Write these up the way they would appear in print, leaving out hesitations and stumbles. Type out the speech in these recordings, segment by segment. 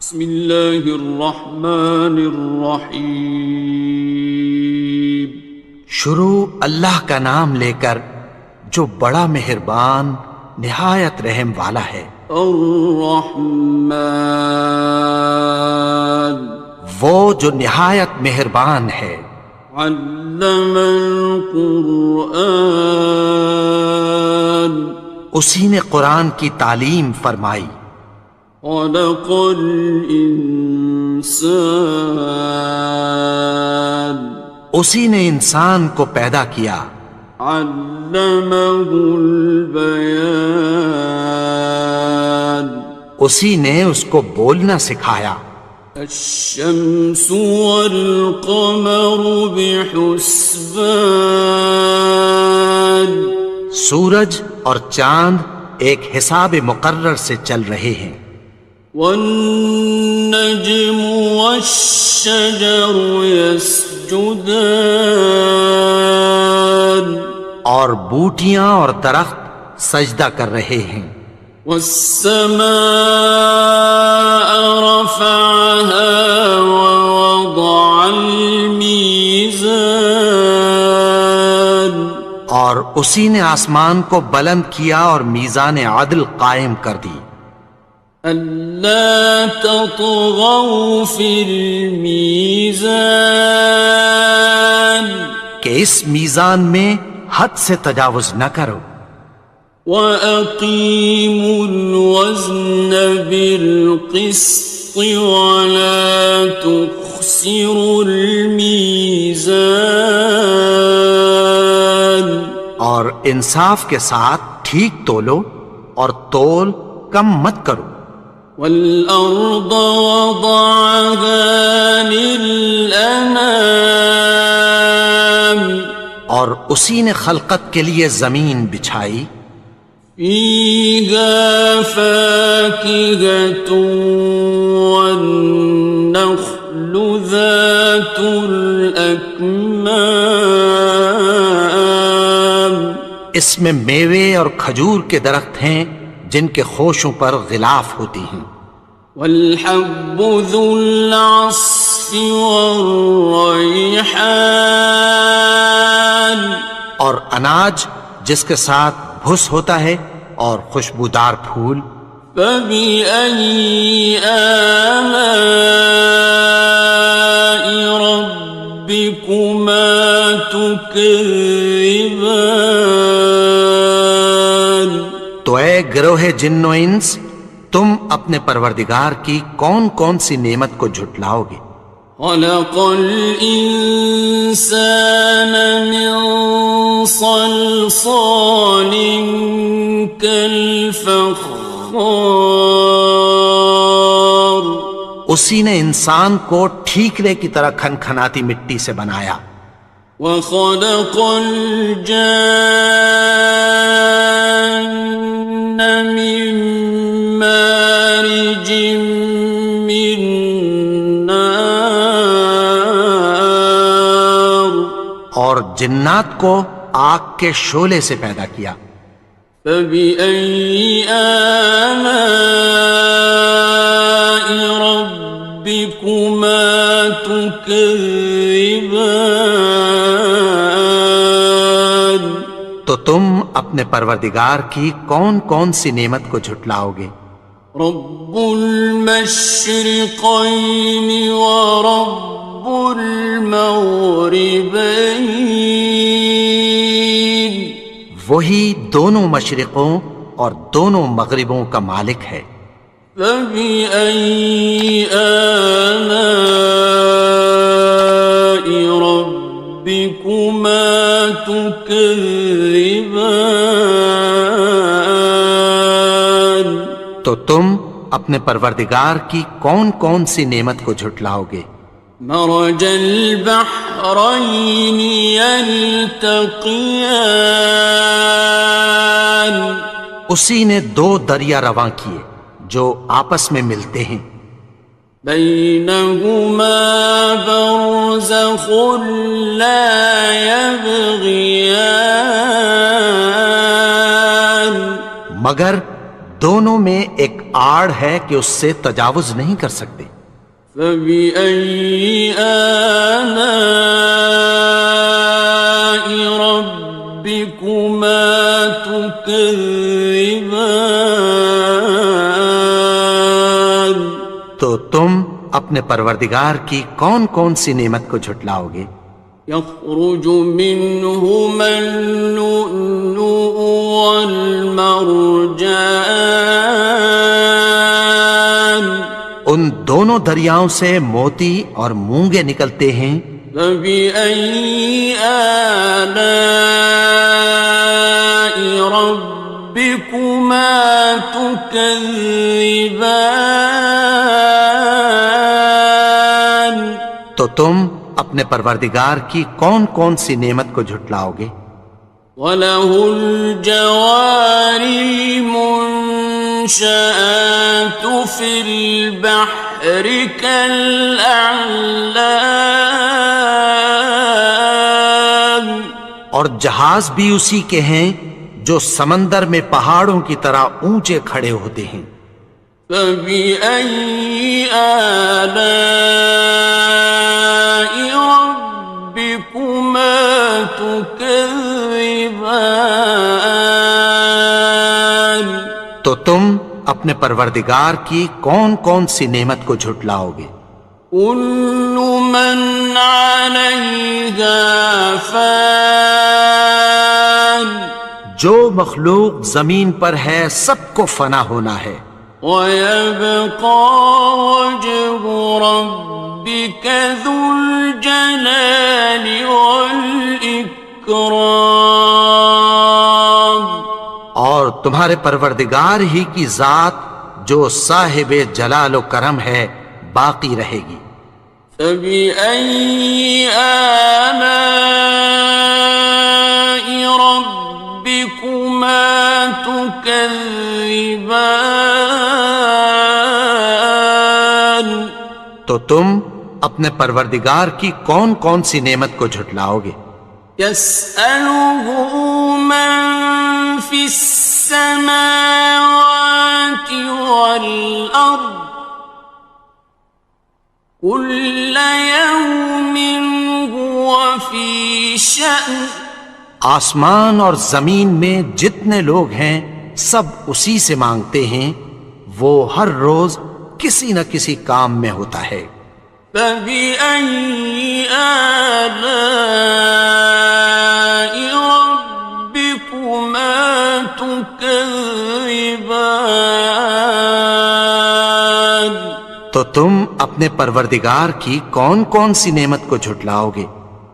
بسم اللہ الرحمن الرحیم۔ شروع اللہ کا نام لے کر جو بڑا مہربان نہایت رحم والا ہے۔ الرحمن، وہ جو نہایت مہربان ہے۔ علم القرآن، اسی نے قرآن کی تعلیم فرمائی۔ خلق الانسان، اسی نے انسان کو پیدا کیا۔ علمہ البیان، اسی نے اس کو بولنا سکھایا۔ الشمس والقمر بحسبان، سورج اور چاند ایک حساب مقرر سے چل رہے ہیں۔ والنجم والشجر يسجدان، اور بوٹیاں اور درخت سجدہ کر رہے ہیں۔ والسماء رفعها ووضع الميزان، اور اسی نے آسمان کو بلند کیا اور میزان عدل قائم کر دی۔ ألا تطغوا في الميزان، کہ اس میزان میں حد سے تجاوز نہ کرو۔ وَأَقِيمُوا الْوَزْنَ بِالْقِسْطِ وَلَا تُخْسِرُوا الْمِيزَانَ، اور انصاف کے ساتھ ٹھیک تولو اور تول کم مت کرو۔ وَالْأَرْضَ وَضَعَهَا لِلْأَنَامِ، اور اسی نے خلقت کے لیے زمین بچھائی۔ فِيهَا فَاكِهَةٌ وَالنَّخْلُ ذَاتُ الْأَكْمَامِ، اس میں میوے اور کھجور کے درخت ہیں جن کے خوشوں پر غلاف ہوتی ہیں۔ وَالْحَبُّ ذُو الْعَصْفِ وَالرَّيْحَانِ، اور اناج جس کے ساتھ بھس ہوتا ہے اور خوشبودار پھول۔ فَبِأَيِّ آلَاءِ رَبِّكُمَا تُكَذِّبَانِ، تو اے گروہ جن و انس، تم اپنے پروردگار کی کون کون سی نعمت کو جھٹلاؤ گے؟ خَلَقَ الْإِنسَانَ مِنْ صَلْصَالٍ كَالْفَخَّارِ، اسی نے انسان کو ٹھیکرے کی طرح کھنکھناتی مٹی سے بنایا۔ وَخَلَقَ الْجَانَّ مِن مَّارِجٍ مِّن نَّارٍ، اور جنات کو آگ کے شعلے سے پیدا کیا۔ فَبِأَيِّ آلَاءِ رَبِّكُمَا تُكَذِّبَانِ، تو تم اپنے پروردگار کی کون کون سی نعمت کو جھٹلاؤ گے؟ رب المشرقین ورب المغربین، وہی دونوں مشرقوں اور دونوں مغربوں کا مالک ہے۔ فَبِأَيِّ آلَاءِ رَبِّكُمَا تُكَذِّبَانِ، تو تم اپنے پروردگار کی کون کون سی نعمت کو جھٹلاؤ گے؟ مرج البحرین یلتقیان، اسی نے دو دریا رواں کیے جو آپس میں ملتے ہیں۔ بینہما برزخ لا یبغیان، مگر دونوں میں ایک آڑ ہے کہ اس سے تجاوز نہیں کر سکتے۔ فبأي آلاء ربكما تكذبان؟ تو تم اپنے پروردگار کی کون کون سی نعمت کو جھٹلاؤ گے؟ يخرج منهما اللؤلؤ والمرجان، ان دونوں دریاؤں سے موتی اور مونگے نکلتے ہیں۔ فبأي آلاء ربكما تكذبان؟ تو تم اپنے پروردگار کی کون کون سی نعمت کو جھٹلاؤ گے؟ وَلَهُ الْجَوَارِ الْمُنشَآتُ فِي الْبَحْرِ كَالْأَعْلَامِ، اور جہاز بھی اسی کے ہیں جو سمندر میں پہاڑوں کی طرح اونچے کھڑے ہوتے ہیں۔ فَبِأَيِّ آلَاءِ رَبِّكُمَا تُكَذِّبَانِ؟ تو تم اپنے پروردگار کی کون کون سی نعمت کو جھٹلاؤ گے؟ كُلُّ مَنْ عَلَيْهَا فَانٍ، جو مخلوق زمین پر ہے سب کو فنا ہونا ہے۔ وَيَبْقَى وَجْهُ رَبِّكَ ذُو الْجَلَالِ وَالْإِكْرَامِ، اور تمہارے پروردگار ہی کی ذات جو صاحب جلال و کرم ہے باقی رہے گی۔ فَبِأَيِّ آلَاءِ رَبِّكُمَا تُكَذِّبَانِ؟ تو تم اپنے پروردگار کی کون کون سی نعمت کو جھٹلاؤ گے؟ يَسْأَلُهُ مَن فِي السَّمَاوَاتِ وَالْأَرْضِ كُلَّ يَوْمٍ هُوَ فِي شَأْنٍ، آسمان اور زمین میں جتنے لوگ ہیں سب اسی سے مانگتے ہیں، وہ ہر روز کسی نہ کسی کام میں ہوتا ہے۔ فَبِأَيِّ آلَاءِ رَبِّكُمَا تُكَذِّبَانِ؟ تو تم اپنے پروردگار کی کون کون سی نعمت کو جھٹلاؤ گے؟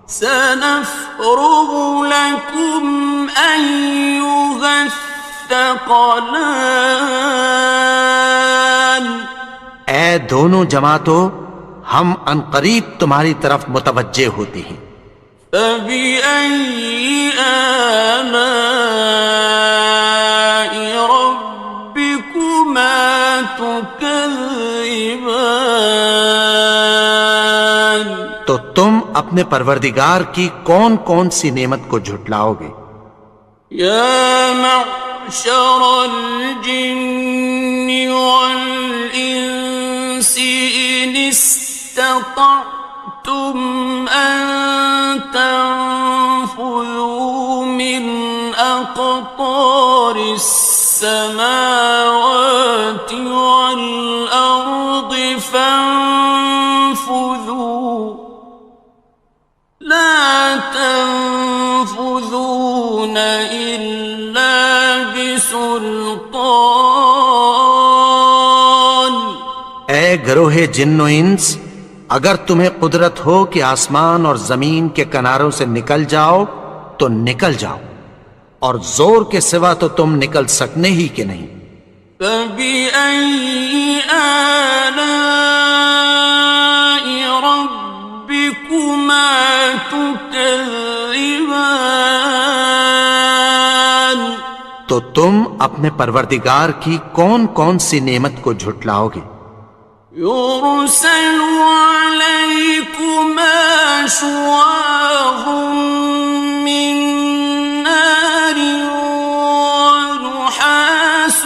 سَنَفْرُغُ لَكُمْ أَيُّهَ الثَّقَلَانِ، اے دونوں جماعتوں، ہم عنقریب تمہاری طرف متوجہ ہوتے ہیں۔ فَبِأَيِّ آلَاءِ رَبِّكُمَا تُكَذِّبَانِ؟ تو تم اپنے پروردگار کی کون کون سی نعمت کو جھٹلاؤ گے؟ يَا مَعْشَرَ الْجِنِّ وَالْإِنسِ إِنِ اسْتَطَعْتُمْ أَن تَنفُذُوا مِنْ أَقْطَارِ السَّمَاوَاتِ وَالْأَرْضِ فَانفُذُوا لَا تَنفُذُونَ إِلَّا بِسُلْطَانٍ۔ اے گروہ جن و انس، اگر تمہیں قدرت ہو کہ آسمان اور زمین کے کناروں سے نکل جاؤ تو نکل جاؤ، اور زور کے سوا تو تم نکل سکنے ہی کہ نہیں۔ فَبِأَيِّ آلَاءِ رَبِّكُمَا تُكَذِّبَانِ؟ تو تم اپنے پروردگار کی کون کون سی نعمت کو جھٹلاؤ گے؟ يُرْسَلُ عَلَيْكُمَا شُوَاظٌ مِّن نَّارٍ وَنُحَاسٌ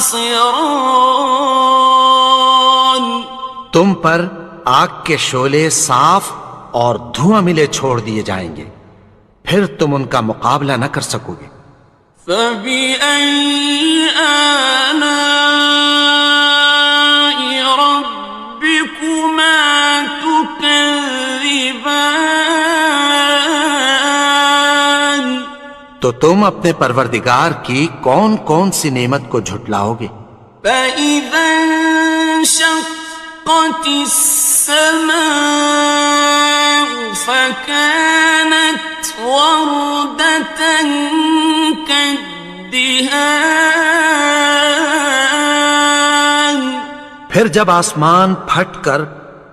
خاصران. تم پر آگ کے شعلے صاف اور دھواں ملے چھوڑ دیے جائیں گے، پھر تم ان کا مقابلہ نہ کر سکو گے۔ فبأي آلاء ربكما تكذبان. تو تم اپنے پروردگار کی کون کون سی نعمت کو جھٹلاؤ گے؟ فإذا انشقت السماء فكانت وردة كالدهان. پھر جب آسمان پھٹ کر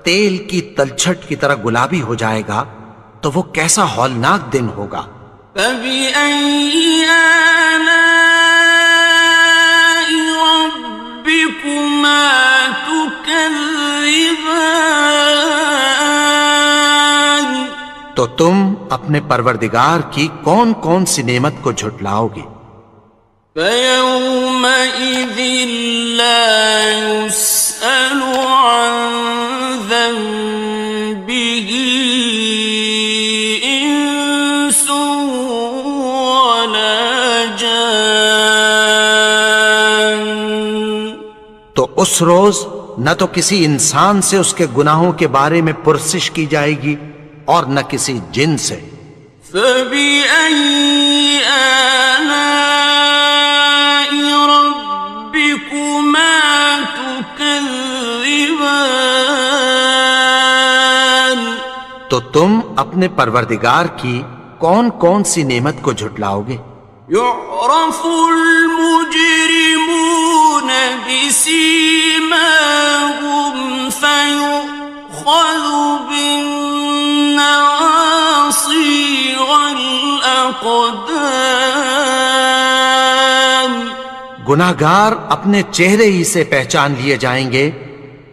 تیل کی تلچھٹ کی طرح گلابی ہو جائے گا تو وہ کیسا ہولناک دن ہوگا۔ فبأي آلاء ربكما تكذبان. تو تم اپنے پروردگار کی کون کون سی نعمت کو جھٹلاؤ گے؟ فيومئذ لا يسأل عن ذنبه إنس ولا جان. تو اس روز نہ تو کسی انسان سے اس کے گناہوں کے بارے میں پرسش کی جائے گی اور نہ کسی جن سے۔ فبأي آلاء ربكما تكذبان. تو تم اپنے پروردگار کی کون کون سی نعمت کو جھٹلاؤ گے؟ يعرف المجرمون بسيماهم فيؤخذ بالنواصي والأقدام. گناہگار اپنے چہرے ہی سے پہچان لیے جائیں گے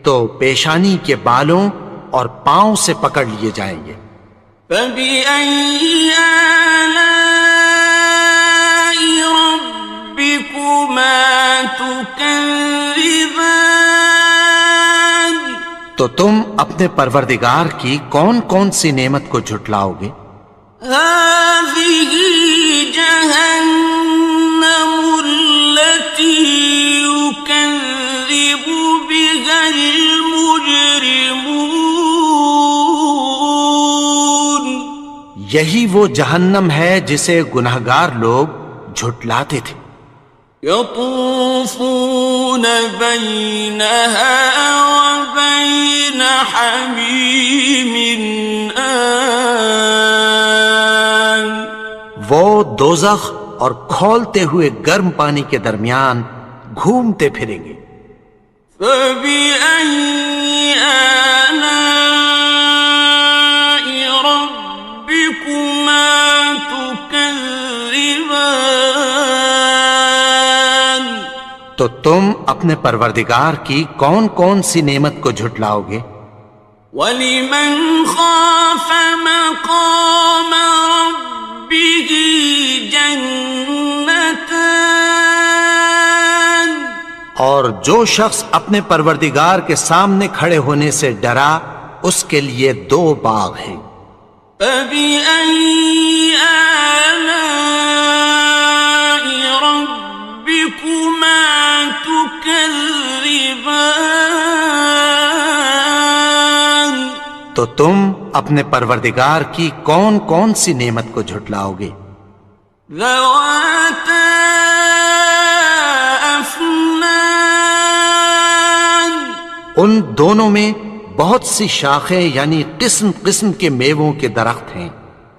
تو پیشانی کے بالوں اور پاؤں سے پکڑ لیے جائیں گے۔ فبأي آلاء ربكما تكذبان. تو تم اپنے پروردگار کی کون کون سی نعمت کو جھٹلاؤ گے؟ هذه جهنم التي يكذب بها المجرمون. یہی وہ جہنم ہے جسے گناہگار لوگ جھٹلاتے تھے۔ يطوفون بينها وبين حميم آن. وہ دوزخ اور کھولتے ہوئے گرم پانی کے درمیان گھومتے پھریں گے۔ فبأي آلاء ربكما تكذبان. تو تم اپنے پروردگار کی کون کون سی نعمت کو جھٹلاؤ گے؟ وَلِمَنْ خَافَ مَقَامَ رَبِّهِ جَنَّتَانِ. اور جو شخص اپنے پروردگار کے سامنے کھڑے ہونے سے ڈرا اس کے لیے دو باغ ہیں۔ فَبِأَيِّ آلَاءِ رَبِّكُمَا تُكَذِّبَانِ. تو تم اپنے پروردگار کی کون کون سی نعمت کو جھٹلاؤ گے؟ ذَوَاتَا أَفْنَانٍ. ان دونوں میں بہت سی شاخیں یعنی قسم قسم کے میووں کے درخت ہیں۔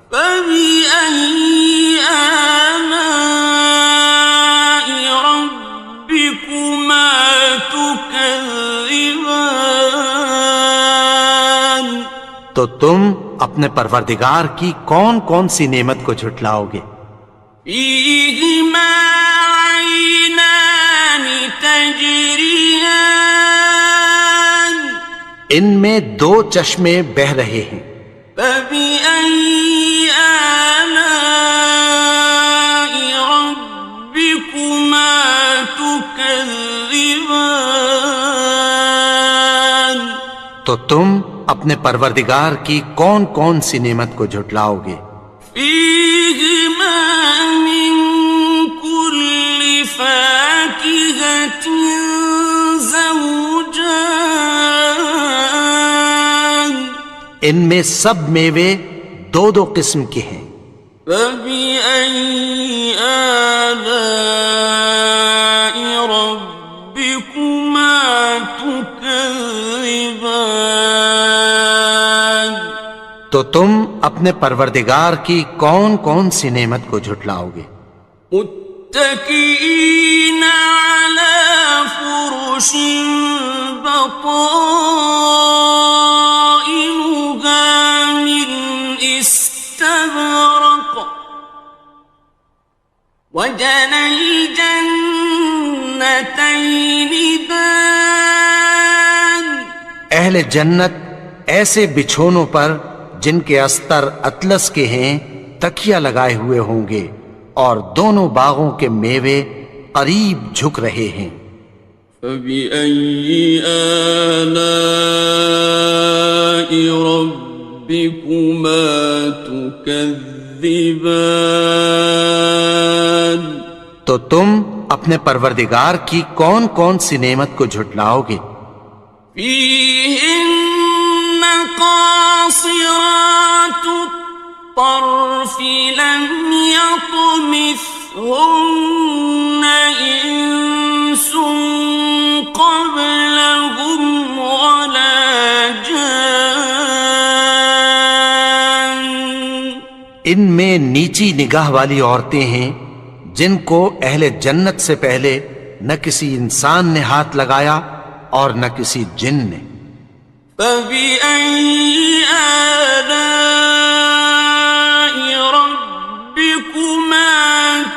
فَبِأَيِّ آلَاءِ رَبِّكُمَا تُكَذِّبَانِ. تو تم اپنے پروردگار کی کون کون سی نعمت کو جھٹلاؤ گے؟ فِيهِمَا عَيْنَانِ تَجْرِيَانِ. ان میں دو چشمے بہہ رہے ہیں۔ فَبِأَيِّ آلَاءِ رَبِّكُمَا تُكَذِّبَانِ. تكذبان تو تم اپنے پروردگار کی کون کون سی نعمت کو جھٹلاؤ گے؟ فيهما من كل فاكهة زوجان ان میں سب میوے دو دو قسم کے ہیں۔ فبأي آلاء ربكما تكذبان تو تم اپنے پروردگار کی کون کون سی نعمت کو جھٹلاؤ گے؟ متكئين على فرش بطائنها من استبرق وجنى الجنتين دان اہل جنت ایسے بچھونوں پر جن کے استر اطلس کے ہیں تکیہ لگائے ہوئے ہوں گے اور دونوں باغوں کے میوے قریب جھک رہے ہیں۔ فبأي آلاء ربكما تكذبان تو تم اپنے پروردگار کی کون کون سی نعمت کو جھٹلاؤ گے؟ فيهن قاصرات الطرف لم يطمثهن إنس قبلهم ولا جان ان میں نیچی نگاہ والی عورتیں ہیں جن کو اہل جنت سے پہلے نہ کسی انسان نے ہاتھ لگایا اور نہ کسی جن نے۔ فبأي آلاء ربكما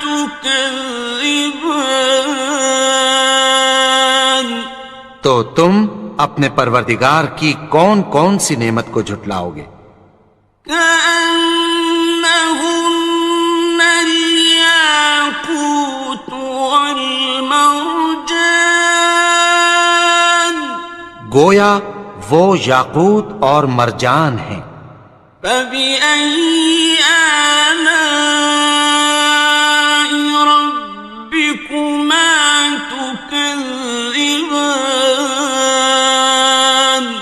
تكذبان تو تم اپنے پروردگار کی کون کون سی نعمت کو جھٹلاؤ گے؟ كأنهن الياقوت والمرجان گویا وہ یاقوت اور مرجان ہیں۔ فبأي آلاء ربكما تكذبان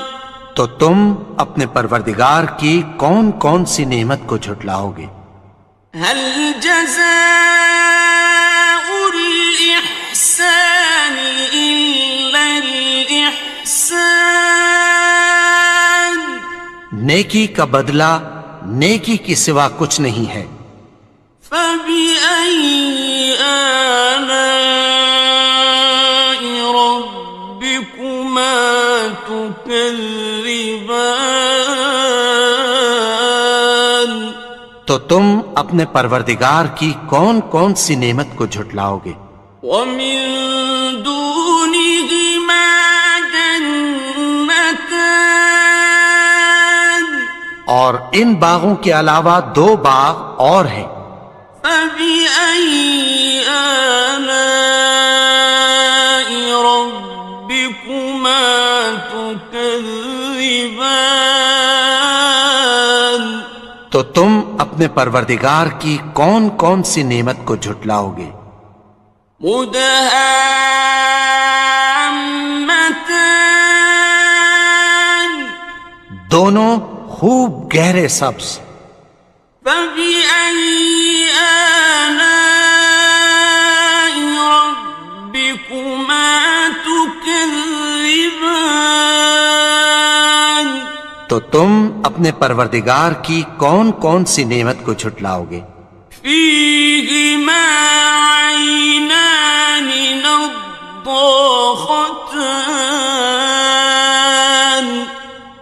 تو تم اپنے پروردگار کی کون کون سی نعمت کو جھٹلاؤ گے؟ هل جزاء الإحسان إلا الإحسان نیکی کا بدلہ نیکی کی سوا کچھ نہیں ہے۔ فبأي آلاء ربكما تكذبان تو تم اپنے پروردگار کی کون کون سی نعمت کو جھٹلاؤ گے؟ ومن دونهما جنتان اور ان باغوں کے علاوہ دو باغ اور ہیں۔ فبأي آلاء ربكما تكذبان تو تم اپنے پروردگار کی کون کون سی نعمت کو جھٹلاؤ گے؟ مدهامتان دونوں خوب گہرے سبز۔ فبأي آلاء ربكما تكذبان تو تم اپنے پروردگار کی کون کون سی نعمت کو جھٹلاؤ گے؟ فيهما عينان نضاختان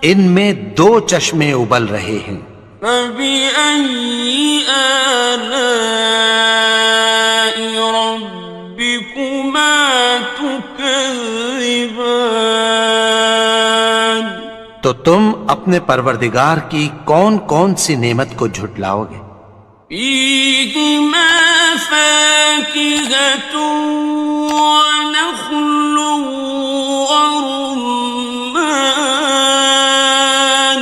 ان میں دو چشمے ابل رہے ہیں۔ فبأي آلاء ربكما تكذبان تو تم اپنے پروردگار کی کون کون سی نعمت کو جھٹلاؤ گے؟ فيهما فاكهة ونخل ورمان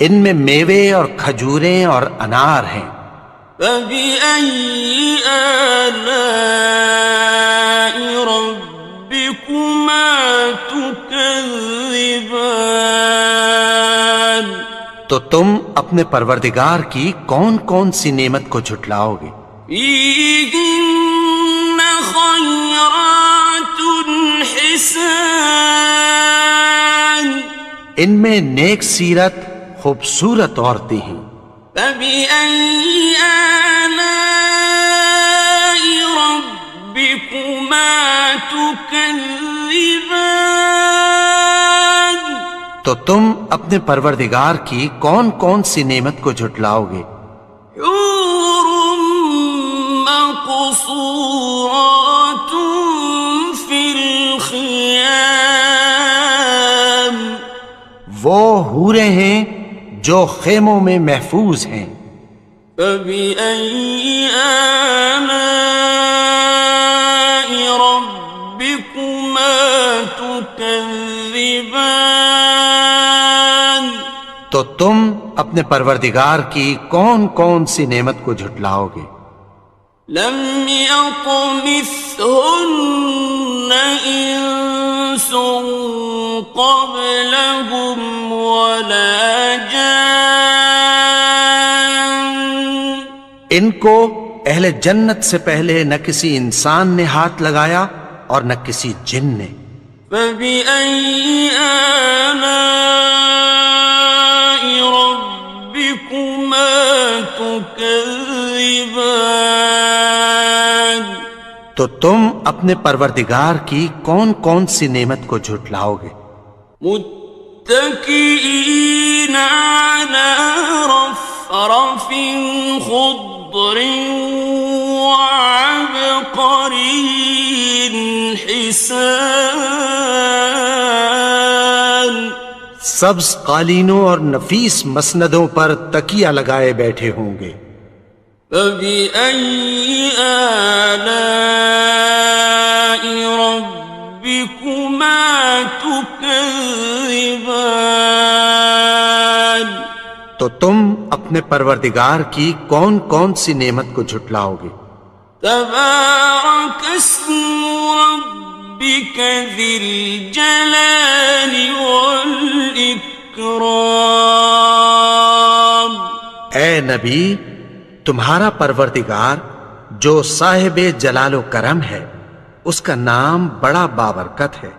ان میں میوے اور کھجوریں اور انار ہیں. فبأي آلاء ربكما تكذبان تو تم اپنے پروردگار کی کون کون سی نعمت کو جھٹلاؤ گے؟ فيهن خيرات حسان ان میں نیک سیرت خوبصورت عورتیں ہیں. فبأي آلاء ربكما تكذبان تو تم اپنے پروردگار کی کون کون سی نعمت کو جھٹلاؤ گے؟ حور مقصورات في الخيام وہ حوریں ہیں جو خیموں میں محفوظ ہیں. فبأي آلاء ربكما تكذبان تو تم اپنے پروردگار کی کون کون سی نعمت کو جھٹلاؤ گے؟ لم يطمثهن إنس قبلهم ولا جان ان کو اہل جنت سے پہلے نہ کسی انسان نے ہاتھ لگایا اور نہ کسی جن نے. فبأي آلاء ربكما تكذبان تو تم اپنے پروردگار کی کون کون سی نعمت کو جھٹلاؤ گے؟ متكئين على رفرف خضر وعبقري حسان سبز قالینوں اور نفیس مسندوں پر تکیہ لگائے بیٹھے ہوں گے. فبأي آلاء ربكما تكذبان تو تم اپنے پروردگار کی کون کون سی نعمت کو جھٹلاؤ گے؟ تبارك اسم ربك ذي الجلال والإكرام اے نبی، تمہارا پروردگار جو صاحب جلال و کرم ہے، اس کا نام بڑا بابرکت ہے.